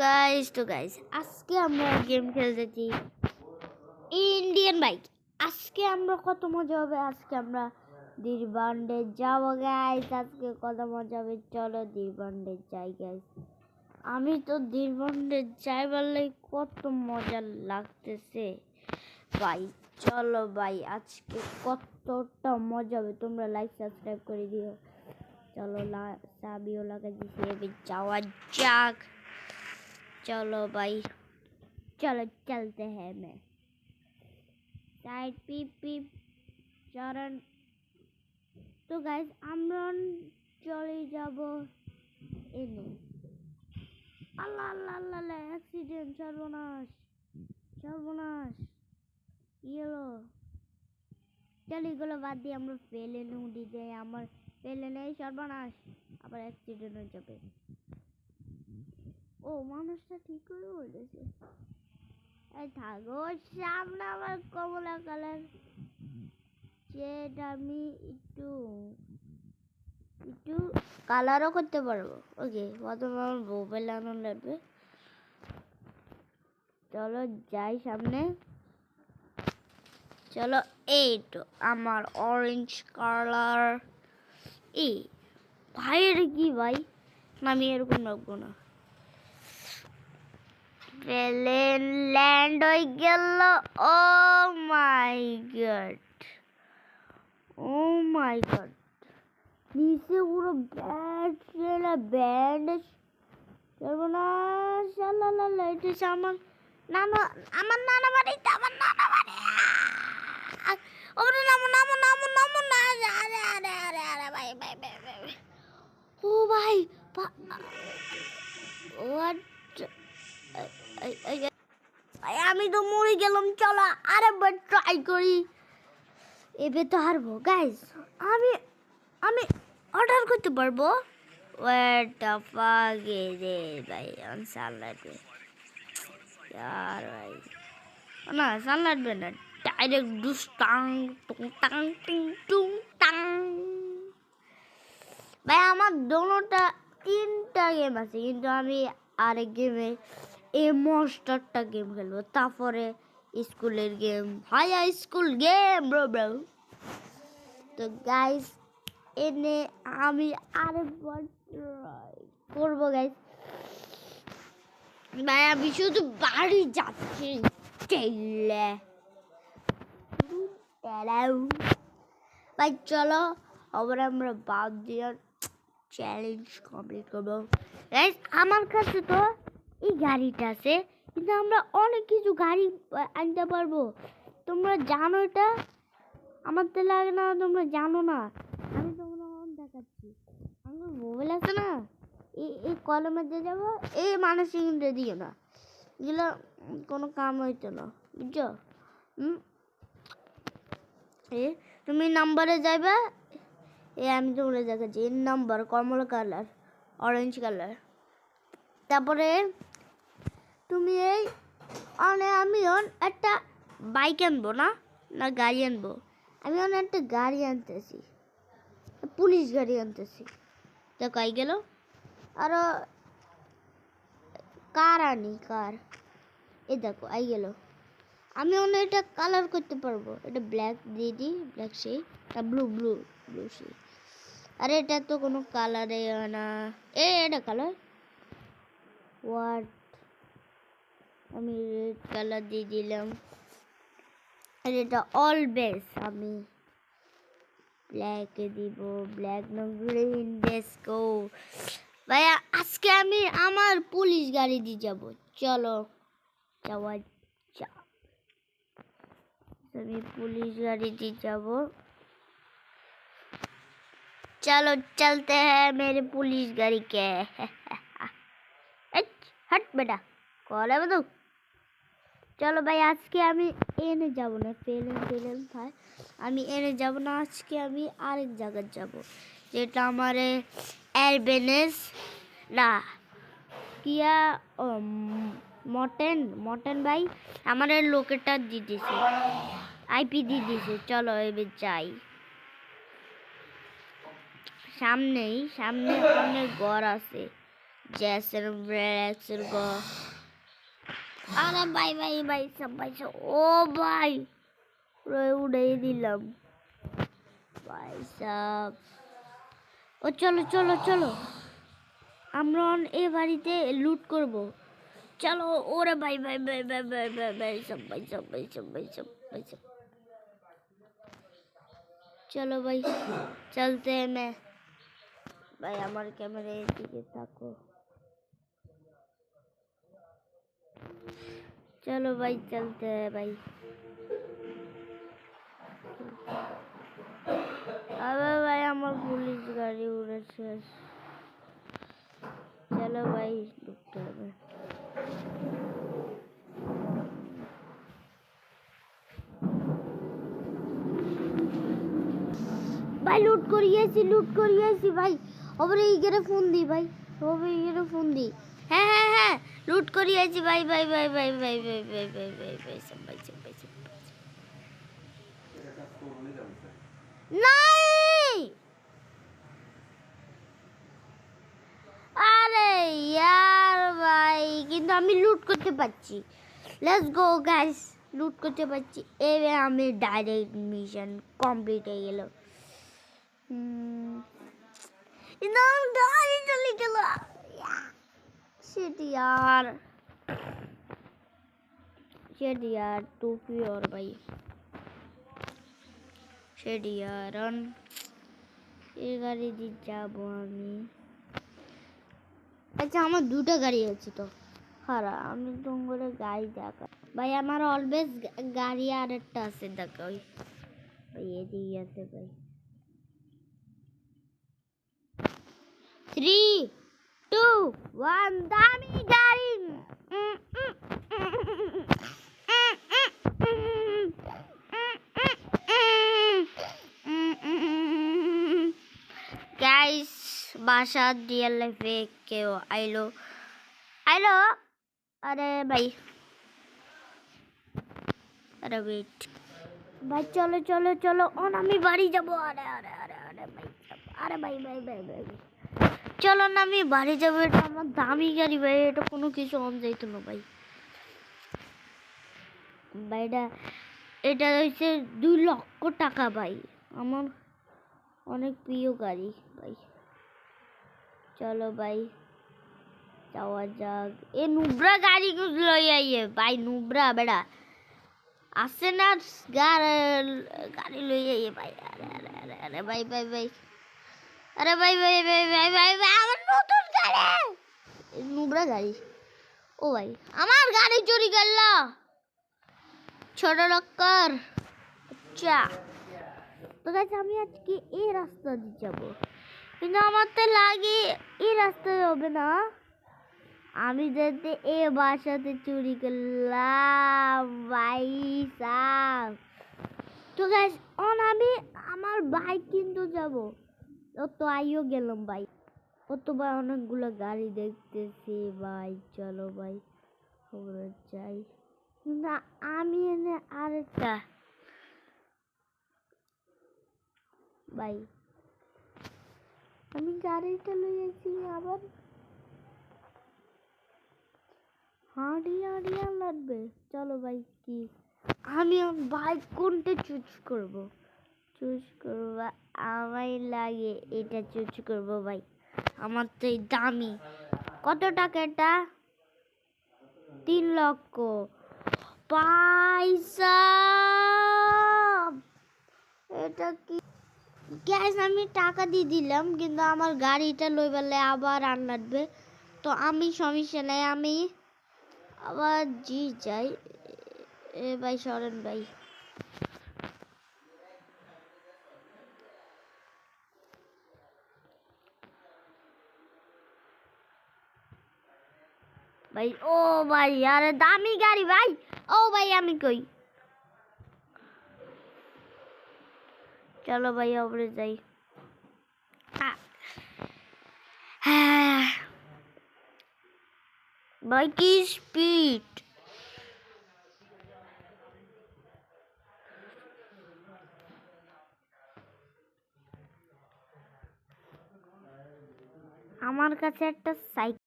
Guys আজকে আমরা game খেলতেছি ইন্ডিয়ান বাইক। আজকে আমরা কত মজা হবে। আজকে আমরা দিরবান্ডে যাব গাইস। আজকে কত মজা হবে, চলো দিরবান্ডে যাই গাইস। আমি তো দিরবান্ডে যাই বললে কত মজা লাগতেছে ভাই। চলো ভাই আজকে কতটা মজা হবে, তোমরা লাইক সাবস্ক্রাইব করে দিও। चलो चाबियों लगा दिए अभी जावा जाग। चलो भाई चलो चलते हैं। मैं साइड पीप पीप चरण तो गाइस আমরা চলে যাব এনে। আল্লাহ আল্লাহ আল্লাহ অ্যাক্সিডেন্ট, সর্বনাশ সর্বনাশ ইয়েলো। চল এগুলো বাদ দিয়ে আমরা প্লেনে উঠে যাই। আমার প্লেনে সর্বনাশ, আবার অ্যাক্সিডেন্ট হয়ে যাবে। ও মানুষটা ঠিক করে বলেছে। এই থাকো সামনে আমার কমলা কালার যেটা আমি একটু একটু কালারও করতে পারবো। ওকে প্রথমে আমার মোবাইল আনন্দ লাগবে। চলো যাই সামনে। চলো এই তো আমার অরেঞ্জ কালার। এই ভাইয়ের কি ভাই, আমি এরকম রাখবো না। প্লেন ল্যান্ড হয়ে গেল। ও মাই গড, ও মাই গড। নিচে পুরো ব্যান্ড সর্বনাশ। এটা আমার নানা, আমার নানা বাড়িতে, আমার নানা বাড়ি। ওরে নামো নামো নামো নামো না। আরে আরে আরে আরে ভাই ভাই ভাই ভাই। ও ভাই আমি তো মরে গেলাম। চলো আরেকবার ট্রাই করি। এবার তো হারবো গাইস। আমি আমি অর্ডার করতে পারবো। ওয়েট দ্য ফাক রে ভাই, অন সানলাইট यार भाई না সানলাইট বে না, ডাইরেক্ট ডুস টাং টুং টাং টিং টুং টাং। ভাই আমার দোনোটা তিনটা গেম আছে, কিন্তু আমি আরেক গেমে এই মনস্টারটা গেম খেলবো। তারপরে স্কুলের game, high school game bro bro. তো গাইস এনে আমি আরেকবার ট্রাই করবো গাইস। ভাই আমি শুধু বাড়ি যাচ্ছি ভাই। চলো আবার আমরা বাদ দিয়ে চ্যালেঞ্জ কমপ্লিট করবো গাইস। আমার কাছে তো এই গাড়িটা আছে, কিন্তু আমরা অনেক কিছু গাড়ি আনতে পারবো। তোমরা জানো এটা, আমার তো লাগে না তোমরা জানো না। আমি তোমরা দেখাচ্ছি। আমার মোবাইল আছে না, এই কলমে দিয়ে যাবো। এই মানুষের কিন্তু দিও না, এগুলো কোনো কাম হইতো না, বুঝছো? তুমি নাম্বারে যাইবা। আমি তোমরা দেখাচ্ছি নাম্বার কমলা কালার, অরেঞ্জ কালার। তারপরে তুমি এই আমি একটা বাইক আনবো না, না গাড়ি আনবো। আমি একটা গাড়ি আনতেছি, পুলিশ গাড়ি আনতেছি। দেখো আই গেল। আরো কার আনি, কার। এই দেখো আই গেল। আমি এটা কালার করতে পারবো। এটা ব্ল্যাক দিয়ে দিই, ব্ল্যাক সেই ব্লু ব্লু ব্লু সেই। আরে এটা তো কোনো কালারে না, এটা কালার হোয়াট। আমি রেড কালার দিয়ে দিলাম। আর এটা অলওয়েজ আমি ব্ল্যাকে দিব, ব্ল্যাক না গ্রিন। লেটস গো ভাইয়া। আজকে আমি আমার পুলিশ গাড়ি দিয়ে যাব। চলো যাওয়া যাক। আমি পুলিশ গাড়ি দিয়ে যাব। चलो चलते हैं मेरे पुलिस गाड़ी के। हट बेटा कॉल है बताओ। चलो भाई আজকে আমি এনে যাব না, প্লেন ভাই। আমি এনে যাব না, আজকে আমি আরেক জায়গায় যাব, যেটা আমার এয়ারবেনেস না কিয়া মটন ভাই আমার লোকেটা দিয়ে দিয়েছে, আইপি দিয়ে দিয়েছে। চলো এবার যাই। সামনে অনেক ঘর আছে, जैसे ब्रेक्सर को अरे भाई भाई भाई सब भाई सब ओ भाई पूरा उड़े दिलम भाई साहब ও চলো চলো চলো আমরা এই বাড়িতে লুট করব চলো ওরে ভাই ভাই ভাই ভাই ভাই ভাই ভাই সব ভাই সব ভাই সব ভাই সব भाई सब चलो भाई चलते हैं मैं भाई हमारे कैमरे दिखे ताको चलो भाई चलते हैं भाई अबे भाई हमारे पुलिस गाड़ी उड़े चलो भाई रुकते हैं भाई लूट करिए भाई ओबरे इगरे फोन दी भाई ओबरे इगरे फोन दी है लूट करिए भाई भाई भाई भाई भाई भाई भाई भाई भाई भाई सब भाई सब भाई सब नहीं अरे यार भाई কিন্তু আমি লুট করতে পারছি লেটস গো গাইস লুট করতে পারছি এবে আমি ডাইরেক্ট মিশন কমপ্লিট হয়ে গেল इनाम गाड़ी चली चलो शिट यार टोपी और भाई शिट यार এই গাড়ি দিয়ে যাবো আমি আচ্ছা আমার দুটো গাড়ি আছে তো হারা আমি তোমার গাড়ি দেখা ভাই আমার অলওয়েজ গাড়ি আর একটা আছে দেখা ওই ভাই এই দিয়ে আছে ভাই 3 2 1 দামি গাড়ি गाइस बादशाह रियल लाइफ के आइलो अरे भाई अरे वेट भाई चलो चलो चलो और আমি বাড়ি যাব আরে আরে আরে আরে ভাই আরে ভাই ভাই ভাই ভাই চলো না আমি বাড়ি যাব এটা আমার দামি গাড়ি ভাই এটা কোনো কিছু অন যাইতো না ভাই ভাইটা এটা হইছে 2 লক্ষ টাকা ভাই আমার অনেক প্রিয় গাড়ি ভাই চলো ভাই যাওয়া যাক এ নুব্রা গাড়ি কুছ লই আইয়ে ভাই নুব্রা বেড়া আসে না গাড়ি লই আইয়ে ভাই আরে আরে আরে আরে ভাই ভাই ভাই अरे भाई भाई भाई भाई भाई भाई আমার নতুন গাড়ি নুব্রা গাড়ি ও ভাই আমার গাড়ি চুরি করলো ছোট লক্কর আচ্ছা তো গাইস আমি আজকে এই রাস্তা দিয়ে যাব কিন্তু আমার তো লাগে এই রাস্তায় হবে না আমি যেতে এই বাসাতে চুরি করলাম ভাই সাহেব তো গাইস আমি আমার বাইক কিন্তু যাব ও তো আইও গেলাম ভাই ও তো ভাই অনেকগুলো গাড়ি দেখতেছি ভাই চলো ভাই আমরা যাই না আমি এনে আরেকটা ভাই আমি গাড়িটা লইছি আবার হাঁড়িয়া লাগবে চলো ভাই কি আমি বাইক কোনটা চুজ করব আমায় লাগে এটা চুজ করব ভাই আমার তো এই দামি কত টাকা এটা 3 লক্ষ পয়সা এটা কি গ্যাস আমি টাকা দিয়ে দিলাম কিন্তু আমার গাড়িটা লইবালে আবার আন লাগবে তো আমি সমস্যা নাই আমি আবার জি যাই এ ভাই সরেন ভাই भाई ओ भाई यार दामी गाड़ी भाई ओ भाई আমি কই चलो भाई ऊपर যাই भाई की स्पीड আমার কাছে একটা সাইকেল